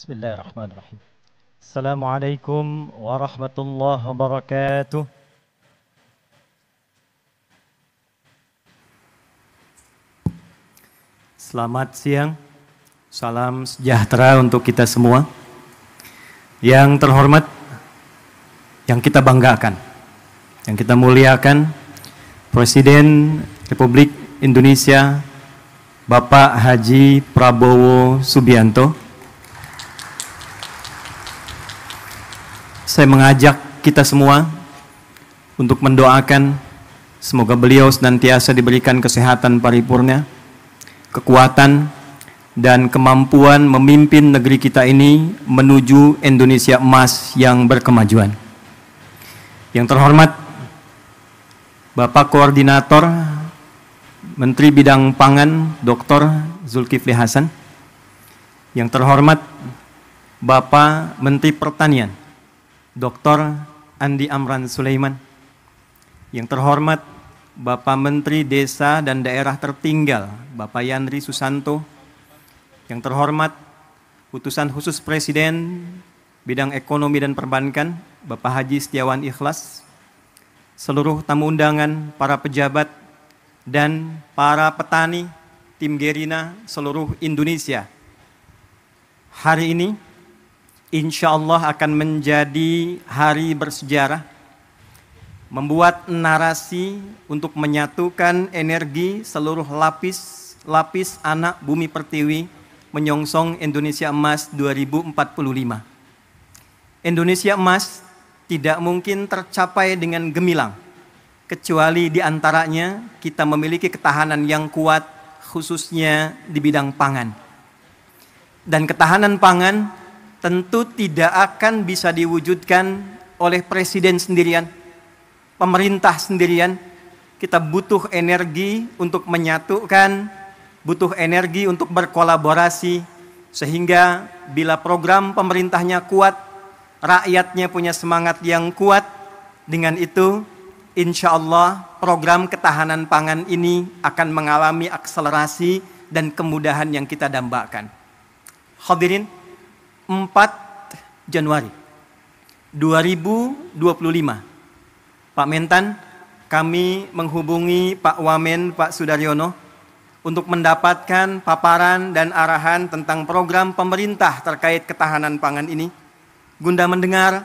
Bismillahirrahmanirrahim. Assalamualaikum warahmatullahi wabarakatuh. Selamat siang, salam sejahtera untuk kita semua. Yang terhormat, yang kita banggakan, yang kita muliakan, Presiden Republik Indonesia Bapak Haji Prabowo Subianto. Saya mengajak kita semua untuk mendoakan semoga beliau senantiasa diberikan kesehatan paripurna, kekuatan, dan kemampuan memimpin negeri kita ini menuju Indonesia emas yang berkemajuan. Yang terhormat Bapak Koordinator Menteri Bidang Pangan Dr. Zulkifli Hasan. Yang terhormat Bapak Menteri Pertanian Dr. Andi Amran Sulaiman. Yang terhormat Bapak Menteri Desa dan Daerah Tertinggal Bapak Yandri Susanto. Yang terhormat Utusan Khusus Presiden Bidang Ekonomi dan Perbankan Bapak Haji Setiawan Ikhlas. Seluruh tamu undangan, para pejabat, dan para petani tim Gerina seluruh Indonesia. Hari ini insya Allah akan menjadi hari bersejarah, membuat narasi untuk menyatukan energi seluruh lapis anak bumi pertiwi menyongsong Indonesia Emas 2045. Indonesia Emas tidak mungkin tercapai dengan gemilang, kecuali diantaranya kita memiliki ketahanan yang kuat, khususnya di bidang pangan. Dan ketahanan pangan tentu tidak akan bisa diwujudkan oleh presiden sendirian, pemerintah sendirian. Kita butuh energi untuk menyatukan, butuh energi untuk berkolaborasi, sehingga bila program pemerintahnya kuat, rakyatnya punya semangat yang kuat, dengan itu insya Allah program ketahanan pangan ini akan mengalami akselerasi dan kemudahan yang kita dambakan. Hadirin, 4 Januari 2025, Pak Mentan, kami menghubungi Pak Wamen, Pak Sudaryono, untuk mendapatkan paparan dan arahan tentang program pemerintah terkait ketahanan pangan ini, guna mendengar,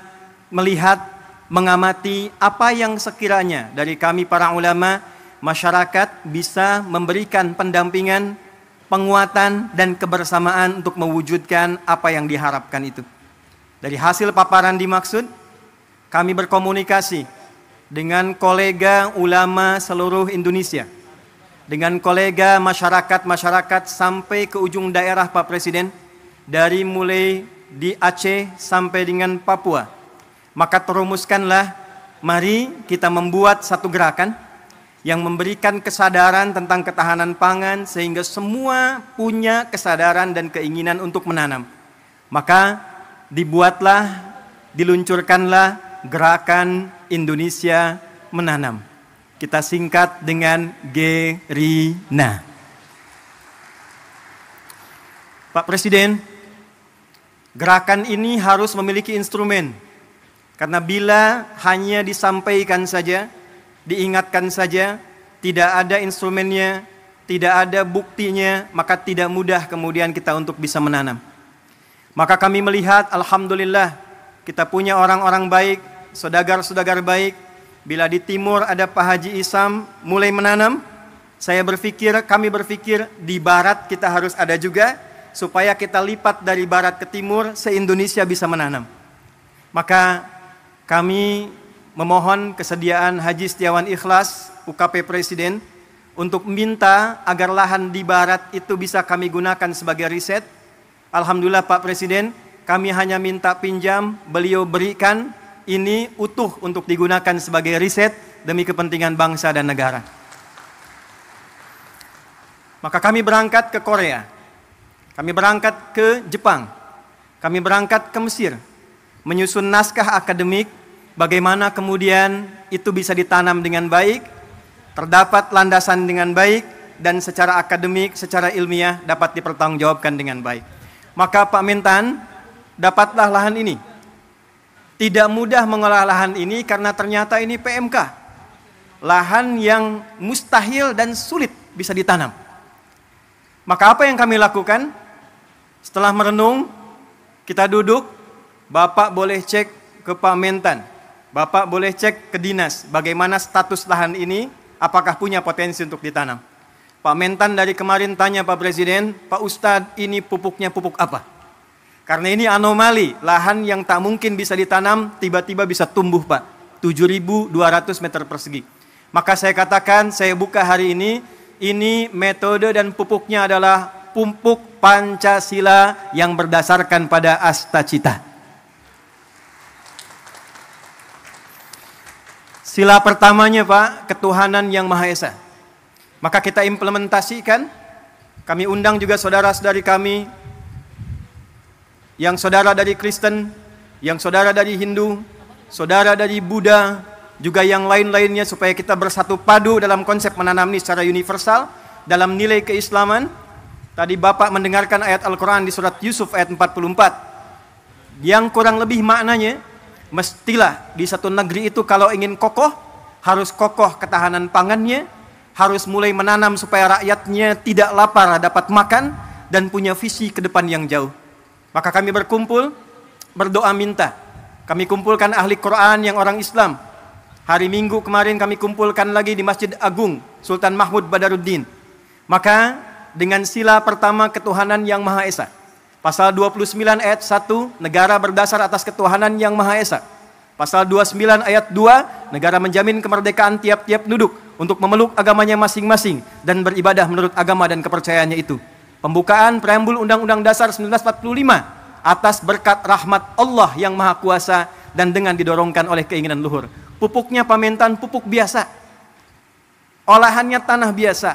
melihat, mengamati apa yang sekiranya dari kami para ulama, masyarakat bisa memberikan pendampingan, penguatan, dan kebersamaan untuk mewujudkan apa yang diharapkan itu. Dari hasil paparan dimaksud, kami berkomunikasi dengan kolega ulama seluruh Indonesia, dengan kolega masyarakat sampai ke ujung daerah Pak Presiden, dari mulai di Aceh sampai dengan Papua. Maka terumuskanlah, mari kita membuat satu gerakan yang memberikan kesadaran tentang ketahanan pangan sehingga semua punya kesadaran dan keinginan untuk menanam. Maka dibuatlah, diluncurkanlah gerakan Indonesia Menanam. Kita singkat dengan Gerina. Pak Presiden, gerakan ini harus memiliki instrumen. Karena bila hanya disampaikan saja, diingatkan saja, tidak ada instrumennya, tidak ada buktinya, maka tidak mudah kemudian kita untuk bisa menanam. Maka kami melihat, alhamdulillah, kita punya orang-orang baik, saudagar-saudagar baik. Bila di timur ada Pak Haji Isam mulai menanam, kami berpikir di barat kita harus ada juga, supaya kita lipat dari barat ke timur, se-Indonesia bisa menanam. Maka kami memohon kesediaan Haji Setiawan Ikhlas, UKP Presiden, untuk minta agar lahan di barat itu bisa kami gunakan sebagai riset. Alhamdulillah Pak Presiden, kami hanya minta pinjam, beliau berikan, ini utuh untuk digunakan sebagai riset demi kepentingan bangsa dan negara. Maka kami berangkat ke Korea, kami berangkat ke Jepang, kami berangkat ke Mesir, menyusun naskah akademik, bagaimana kemudian itu bisa ditanam dengan baik, terdapat landasan dengan baik, dan secara akademik, secara ilmiah dapat dipertanggungjawabkan dengan baik. Maka Pak Mentan, dapatlah lahan ini. Tidak mudah mengolah lahan ini karena ternyata ini PMK. Lahan yang mustahil dan sulit bisa ditanam. Maka apa yang kami lakukan? Setelah merenung, kita duduk, Bapak boleh cek ke Pak Mentan, Bapak boleh cek ke dinas, bagaimana status lahan ini, apakah punya potensi untuk ditanam. Pak Mentan dari kemarin tanya Pak Presiden, Pak Ustadz ini pupuknya pupuk apa? Karena ini anomali, lahan yang tak mungkin bisa ditanam, tiba-tiba bisa tumbuh Pak, 7.200 meter persegi. Maka saya katakan, saya buka hari ini metode dan pupuknya adalah pupuk Pancasila yang berdasarkan pada Astacita. Sila pertamanya Pak, ketuhanan yang Maha Esa. Maka kita implementasikan, kami undang juga saudara-saudari kami, yang saudara dari Kristen, yang saudara dari Hindu, saudara dari Buddha, juga yang lain-lainnya supaya kita bersatu padu dalam konsep menanam ini secara universal, dalam nilai keislaman. Tadi Bapak mendengarkan ayat Al-Quran di surat Yusuf ayat 44. Yang kurang lebih maknanya, mestilah di satu negeri itu kalau ingin kokoh, harus kokoh ketahanan pangannya, harus mulai menanam supaya rakyatnya tidak lapar dapat makan, dan punya visi ke depan yang jauh. Maka kami berkumpul, berdoa minta. Kami kumpulkan ahli Quran yang orang Islam. Hari Minggu kemarin kami kumpulkan lagi di Masjid Agung Sultan Mahmud Badaruddin. Maka dengan sila pertama ketuhanan yang Maha Esa. Pasal 29 ayat 1, negara berdasar atas ketuhanan yang Maha Esa. Pasal 29 ayat 2, negara menjamin kemerdekaan tiap-tiap penduduk untuk memeluk agamanya masing-masing dan beribadah menurut agama dan kepercayaannya itu. Pembukaan preambul Undang-Undang Dasar 1945 atas berkat rahmat Allah yang Maha Kuasa dan dengan didorongkan oleh keinginan luhur. Pupuknya Pak Mentan pupuk biasa. Olahannya tanah biasa.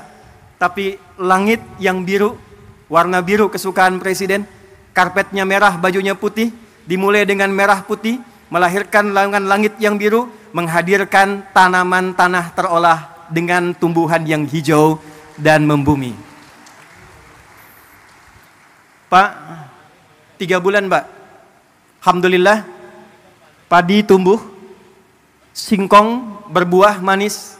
Tapi langit yang biru, warna biru kesukaan Presiden, karpetnya merah, bajunya putih, dimulai dengan merah putih, melahirkan langit yang biru, menghadirkan tanaman tanah terolah dengan tumbuhan yang hijau dan membumi. Pak, 3 bulan Pak, alhamdulillah padi tumbuh, singkong berbuah manis,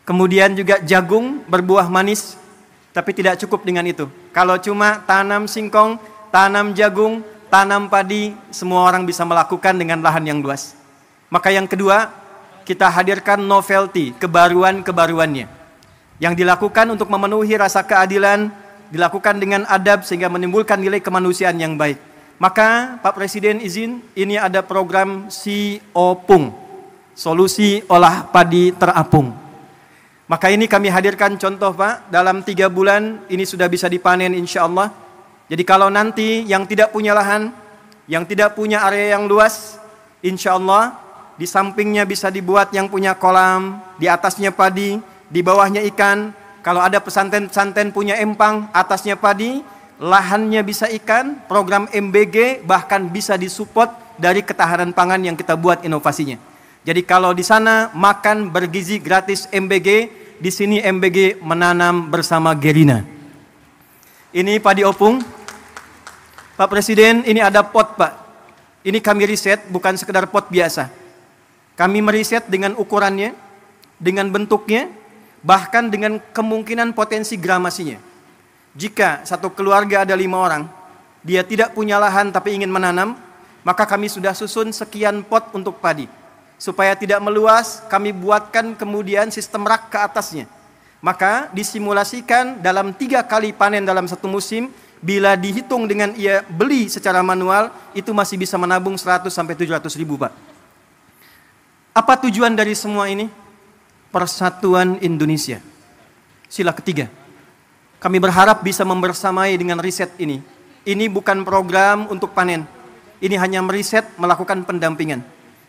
kemudian juga jagung berbuah manis, tapi tidak cukup dengan itu. Kalau cuma tanam singkong, tanam jagung, tanam padi, semua orang bisa melakukan dengan lahan yang luas. Maka yang kedua, kita hadirkan novelty, kebaruan-kebaruannya, yang dilakukan untuk memenuhi rasa keadilan, dilakukan dengan adab sehingga menimbulkan nilai kemanusiaan yang baik. Maka Pak Presiden izin, ini ada program Si Opung, solusi olah padi terapung. Maka ini kami hadirkan contoh Pak, dalam 3 bulan ini sudah bisa dipanen insya Allah. Jadi kalau nanti yang tidak punya lahan, yang tidak punya area yang luas, insya Allah di sampingnya bisa dibuat yang punya kolam, di atasnya padi, di bawahnya ikan. Kalau ada pesantren-pesantren punya empang, atasnya padi, lahannya bisa ikan, program MBG bahkan bisa disupport dari ketahanan pangan yang kita buat inovasinya. Jadi kalau di sana makan bergizi gratis MBG, di sini MBG menanam bersama Gerina. Ini padi opung. Pak Presiden, ini ada pot Pak. Ini kami riset, bukan sekedar pot biasa. Kami meriset dengan ukurannya, dengan bentuknya, bahkan dengan kemungkinan potensi gramasinya. Jika satu keluarga ada 5 orang, dia tidak punya lahan tapi ingin menanam, maka kami sudah susun sekian pot untuk padi. Supaya tidak meluas, kami buatkan kemudian sistem rak ke atasnya. Maka disimulasikan dalam 3 kali panen dalam satu musim, bila dihitung dengan ia beli secara manual, itu masih bisa menabung 100 sampai 700 ribu Pak. Apa tujuan dari semua ini? Persatuan Indonesia. Sila ketiga. Kami berharap bisa membersamai dengan riset ini. Ini bukan program untuk panen. Ini hanya meriset, melakukan pendampingan.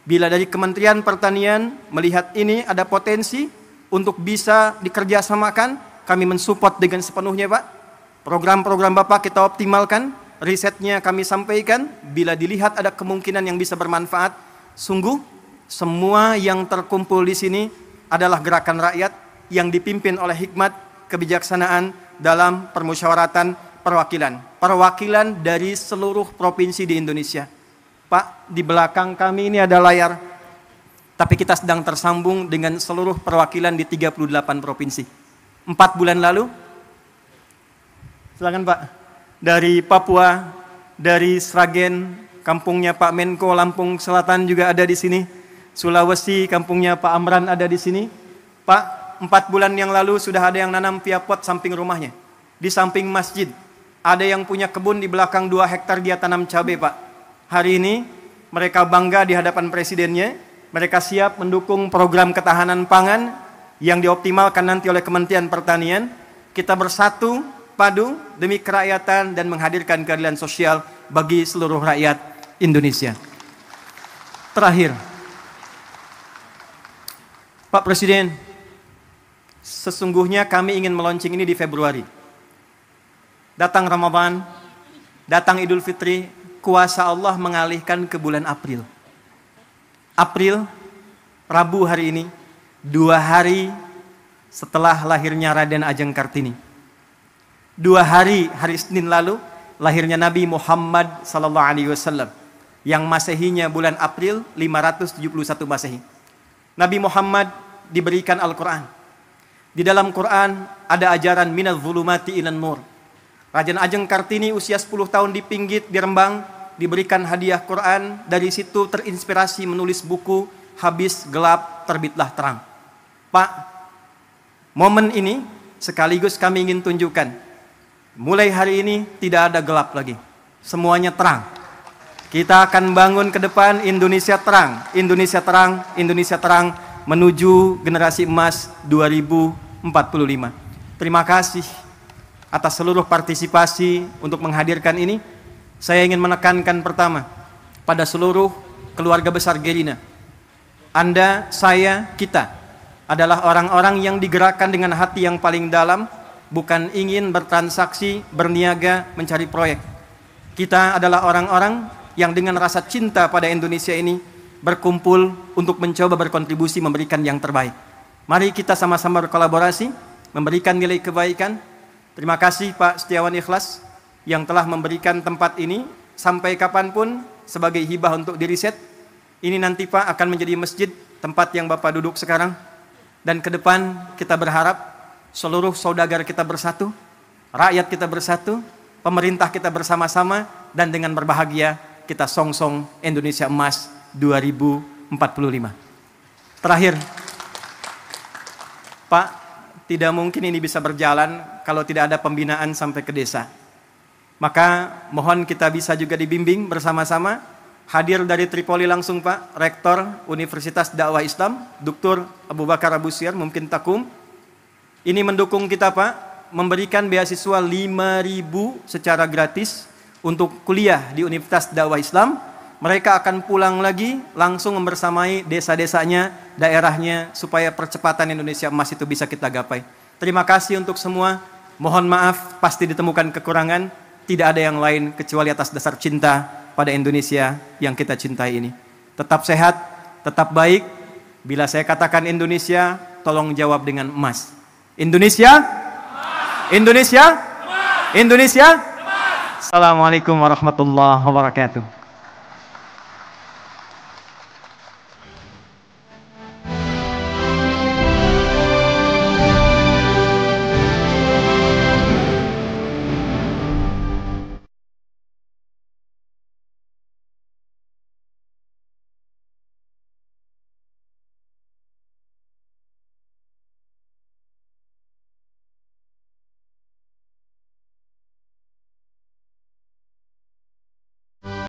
Bila dari Kementerian Pertanian melihat ini ada potensi untuk bisa dikerjasamakan, kami mensupport dengan sepenuhnya Pak. Program-program Bapak kita optimalkan, risetnya kami sampaikan. Bila dilihat ada kemungkinan yang bisa bermanfaat, sungguh semua yang terkumpul di sini adalah gerakan rakyat yang dipimpin oleh hikmat, kebijaksanaan dalam permusyawaratan perwakilan dari seluruh provinsi di Indonesia. Pak, di belakang kami ini ada layar, tapi kita sedang tersambung dengan seluruh perwakilan di 38 provinsi. 4 bulan lalu, silakan Pak, dari Papua, dari Sragen, kampungnya Pak Menko, Lampung Selatan juga ada di sini. Sulawesi, kampungnya Pak Amran ada di sini. Pak, 4 bulan yang lalu sudah ada yang nanam via pot samping rumahnya. Di samping masjid. Ada yang punya kebun di belakang 2 hektar dia tanam cabai, Pak. Hari ini mereka bangga di hadapan presidennya. Mereka siap mendukung program ketahanan pangan yang dioptimalkan nanti oleh Kementerian Pertanian. Kita bersatu padu demi kerakyatan dan menghadirkan keadilan sosial bagi seluruh rakyat Indonesia. Terakhir, Pak Presiden, sesungguhnya kami ingin meluncing ini di Februari. Datang Ramadan, datang Idul Fitri, kuasa Allah mengalihkan ke bulan April. April, Rabu hari ini, 2 hari setelah lahirnya Raden Ajeng Kartini. 2 hari, hari Senin lalu, lahirnya Nabi Muhammad SAW, yang Masehinya bulan April 571 Masehi. Nabi Muhammad diberikan Al-Quran. Di dalam Quran ada ajaran minaz zulumati ilan nur. Raden Ajeng Kartini usia 10 tahun di Pinggit, di Rembang, diberikan hadiah Quran. Dari situ terinspirasi menulis buku Habis Gelap Terbitlah Terang. Pak, momen ini sekaligus kami ingin tunjukkan, mulai hari ini tidak ada gelap lagi, semuanya terang. Kita akan bangun ke depan Indonesia terang, Indonesia terang, Indonesia terang, menuju generasi emas 2045. Terima kasih atas seluruh partisipasi untuk menghadirkan ini. Saya ingin menekankan pertama pada seluruh keluarga besar Gerina. Anda, saya, kita adalah orang-orang yang digerakkan dengan hati yang paling dalam, bukan ingin bertransaksi, berniaga, mencari proyek. Kita adalah orang-orang yang dengan rasa cinta pada Indonesia ini berkumpul untuk mencoba berkontribusi memberikan yang terbaik. Mari kita sama-sama berkolaborasi, memberikan nilai kebaikan. Terima kasih Pak Setiawan Ikhlas yang telah memberikan tempat ini sampai kapanpun sebagai hibah untuk diriset. Ini nanti Pak akan menjadi masjid, tempat yang Bapak duduk sekarang. Dan ke depan kita berharap seluruh saudagar kita bersatu, rakyat kita bersatu, pemerintah kita bersama-sama, dan dengan berbahagia kita songsong Indonesia Emas 2045. Terakhir, Pak, tidak mungkin ini bisa berjalan kalau tidak ada pembinaan sampai ke desa. Maka mohon kita bisa juga dibimbing bersama-sama. Hadir dari Tripoli langsung Pak, Rektor Universitas Dakwah Islam, Dr. Abu Bakar Abu Syir, mungkin Takum. Ini mendukung kita Pak, memberikan beasiswa 5.000 secara gratis untuk kuliah di Universitas Dakwah Islam. Mereka akan pulang lagi langsung membersamai desa-desanya, daerahnya, supaya percepatan Indonesia Emas itu bisa kita gapai. Terima kasih untuk semua. Mohon maaf, pasti ditemukan kekurangan. Tidak ada yang lain kecuali atas dasar cinta pada Indonesia yang kita cintai ini. Tetap sehat, tetap baik. Bila saya katakan Indonesia, tolong jawab dengan emas. Indonesia? Emas. Indonesia? Emas. Indonesia? Emas. Assalamualaikum warahmatullahi wabarakatuh.